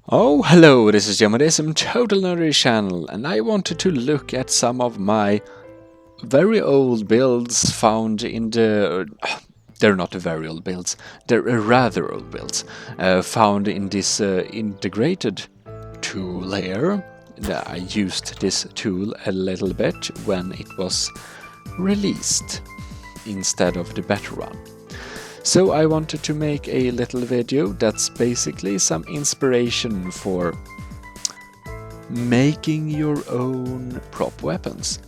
Oh, hello, this is Gmodism, Total Nerdy channel, and I wanted to look at some of my very old builds found in the... they're not very old builds, they're rather old builds, found in this integrated tool layer. I used this tool a little bit when it was released instead of the beta one. So I wanted to make a little video that's basically some inspiration for making your own prop weapons.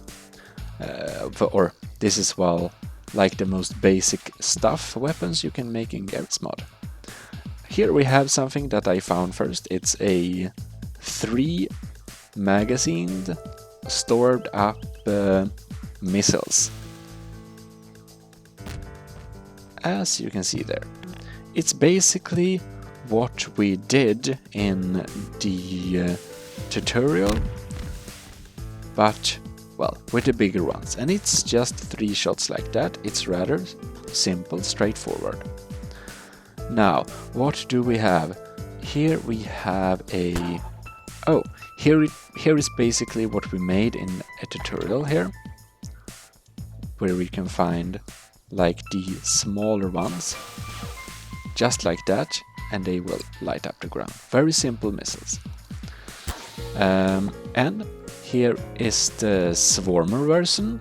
Or this is, well, like the most basic stuff weapons you can make in Garry's mod. Here we have something that I found first. It's a 3 magazined stored up missiles. As you can see there, it's basically what we did in the tutorial, but well, with the bigger ones, and it's just 3 shots like that. It's rather simple, straightforward. Now, what do we have? Here we have a... oh, here is basically what we made in a tutorial here, where we can find like the smaller ones, just like that, and they will light up the ground. Very simple missiles. And here is the swarmer version,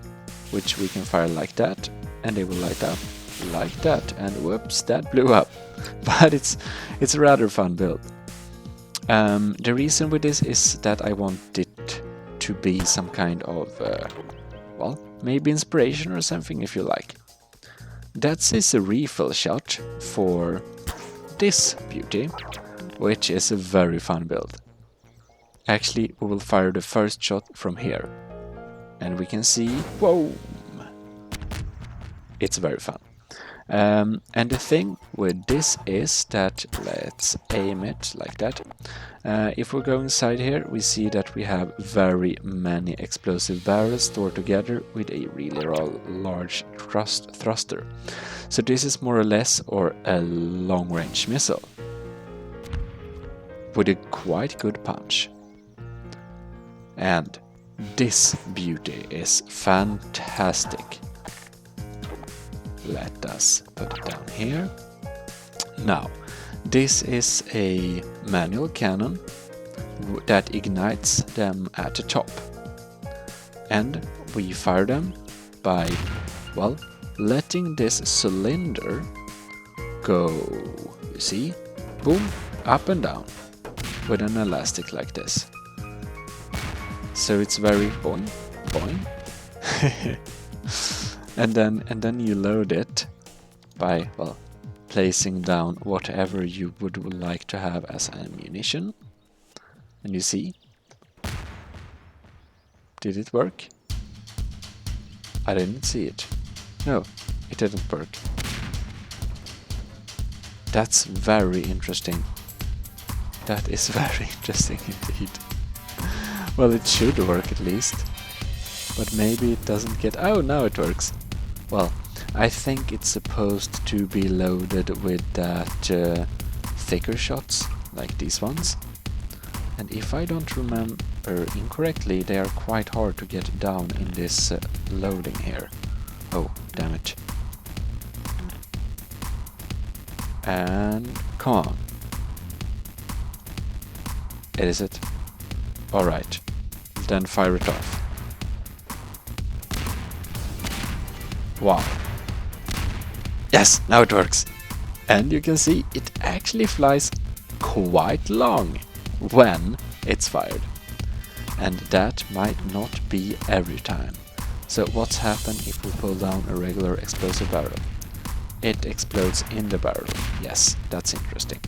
which we can fire like that, and they will light up like that, and whoops, that blew up. But it's a rather fun build. The reason with this is that I want it to be some kind of, well, maybe inspiration or something if you like. That is a refill shot for this beauty, which is a very fun build. Actually, we will fire the first shot from here, and we can see, whoa, it's very fun. And the thing with this is that, let's aim it like that. If we go inside here, we see that we have very many explosive barrels stored together with a really large thruster. So this is more or less a long-range missile with a quite good punch. And this beauty is fantastic. Let us put it down here. Now, this is a manual cannon that ignites them at the top. And we fire them by, well, letting this cylinder go, you see, boom, up and down with an elastic like this. So it's very boing, boing. And then you load it by, well, placing down whatever you would like to have as ammunition. And you see, did it work? I didn't see it. No, it didn't work. That's very interesting. That is very interesting indeed. Well, it should work at least. But maybe it doesn't get... oh, now it works. Well, I think it's supposed to be loaded with that thicker shots, like these ones. And if I don't remember incorrectly, they are quite hard to get down in this loading here. Oh, damn it. And come on. Is it? Alright, then fire it off. Wow. Yes, now it works. And you can see it actually flies quite long when it's fired. And that might not be every time. So what's happened if we pull down a regular explosive barrel? It explodes in the barrel. Yes, that's interesting.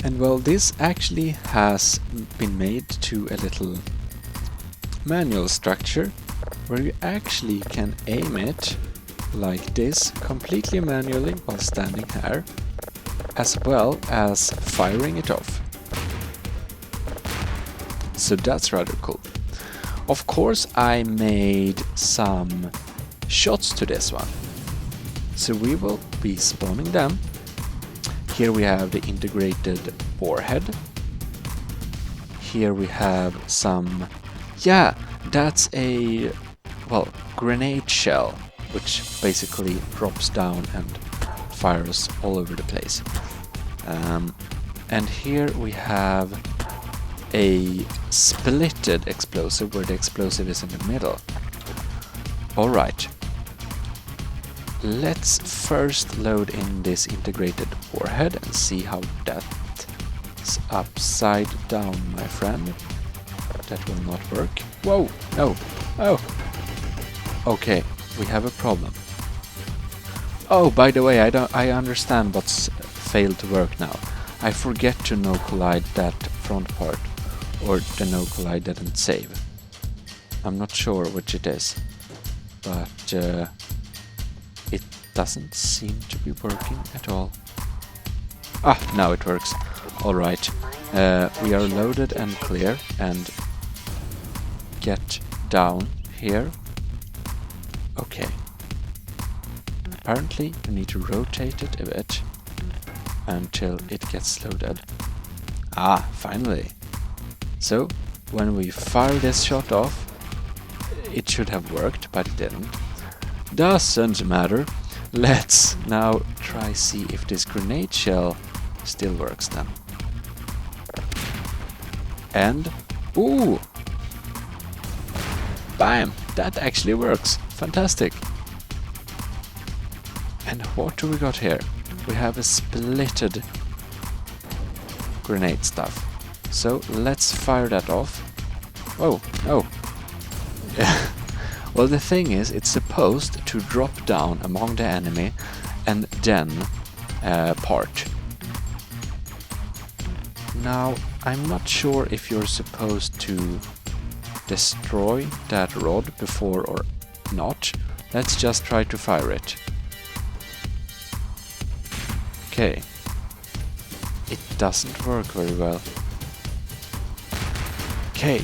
And well, this actually has been made to a little manual structure where you actually can aim it like this completely manually while standing here, as well as firing it off. So that's rather cool. Of course, I made some shots to this one, so we will be spawning them. Here we have the integrated warhead, here we have some... Yeah, that's a, well, grenade shell, which basically drops down and fires all over the place. And here we have a splitted explosive, where the explosive is in the middle. Alright. Let's first load in this integrated warhead and see how that's upside down, my friend. That will not work. Whoa! No! Oh! Okay, we have a problem. Oh, by the way, I understand what's failed to work now. I forget to no collide that front part, or the no collide didn't save. I'm not sure which it is, but it doesn't seem to be working at all. Ah, now it works. Alright, we are loaded and clear, and get down here. Okay. Apparently you need to rotate it a bit until it gets loaded. Ah, finally. So, when we fire this shot off, it should have worked, but it didn't. Doesn't matter. Let's now try see if this grenade shell still works then. And, ooh! Bam! That actually works. Fantastic. And what do we got here? We have a splitted grenade stuff. So let's fire that off. Oh, no. Well, the thing is, it's supposed to drop down among the enemy and then part. Now, I'm not sure if you're supposed to destroy that rod before or not. Let's just try to fire it. Okay. It doesn't work very well. Okay.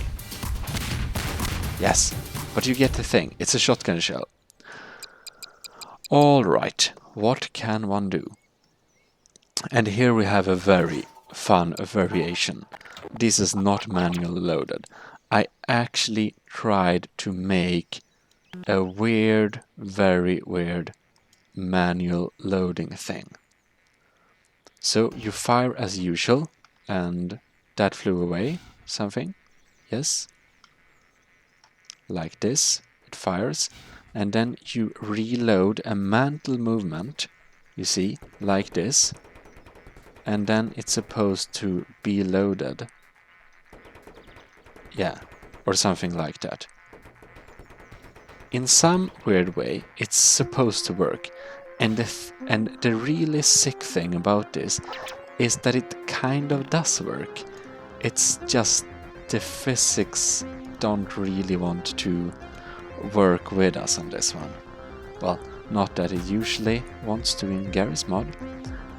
Yes, but you get the thing. It's a shotgun shell. Alright, what can one do? And here we have a very fun variation. This is not manually loaded. I actually tried to make a weird, very weird manual loading thing. So you fire as usual, and that flew away, something, yes, like this, it fires, and then you reload a mantle movement, you see, like this, and then it's supposed to be loaded, yeah, or something like that. In some weird way, it's supposed to work. And the really sick thing about this is that it kind of does work. It's just the physics don't really want to work with us on this one. Well, not that it usually wants to in Garry's mod,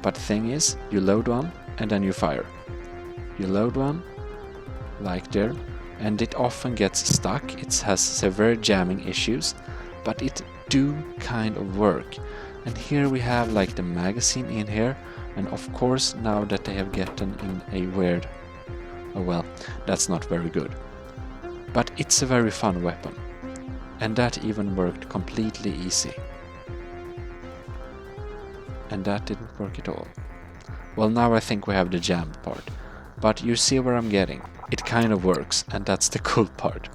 but the thing is, you load one and then you fire. You load one, like there, and it often gets stuck. It has severe jamming issues, but it do kind of work. And here we have like the magazine in here, and of course now that they have gotten in a weird... oh well, that's not very good. But it's a very fun weapon. And that even worked completely easy. And that didn't work at all. Well, now I think we have the jammed part. But you see where I'm getting. It kind of works, and that's the cool part.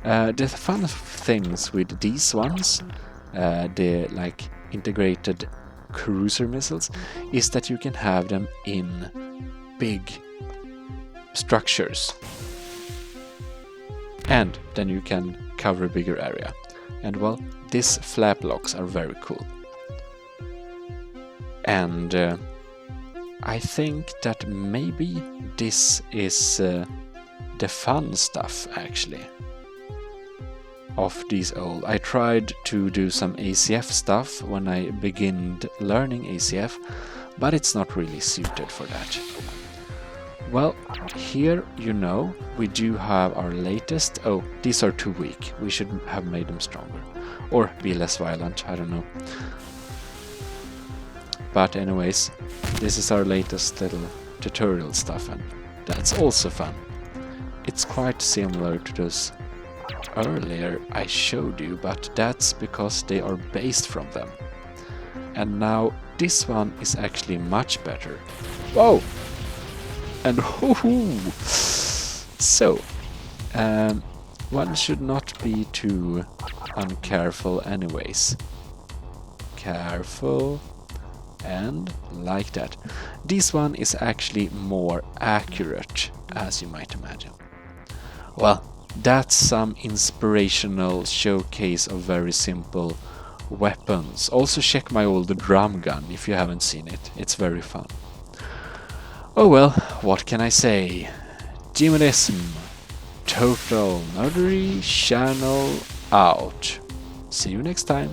The fun things with these ones, the like integrated cruiser missiles, is that you can have them in big structures, and then you can cover a bigger area. And well, these flap locks are very cool. And I think that maybe this is the fun stuff actually of these old. I tried to do some ACF stuff when I began learning ACF, but it's not really suited for that. Well, here you know we do have our latest. Oh, these are too weak. We should have made them stronger, or be less violent, I don't know. But anyways, this is our latest little tutorial stuff, and That's also fun. It's quite similar to those earlier I showed you, but that's because they are based from them. And now this one is actually much better. Whoa! And so, one should not be too uncareful anyways. Careful, and like that. This one is actually more accurate, as you might imagine. Well, that's some inspirational showcase of very simple weapons. Also check my old drum gun if you haven't seen it. It's very fun. Oh well, what can I say? Gmodism, total nerdery channel out. See you next time.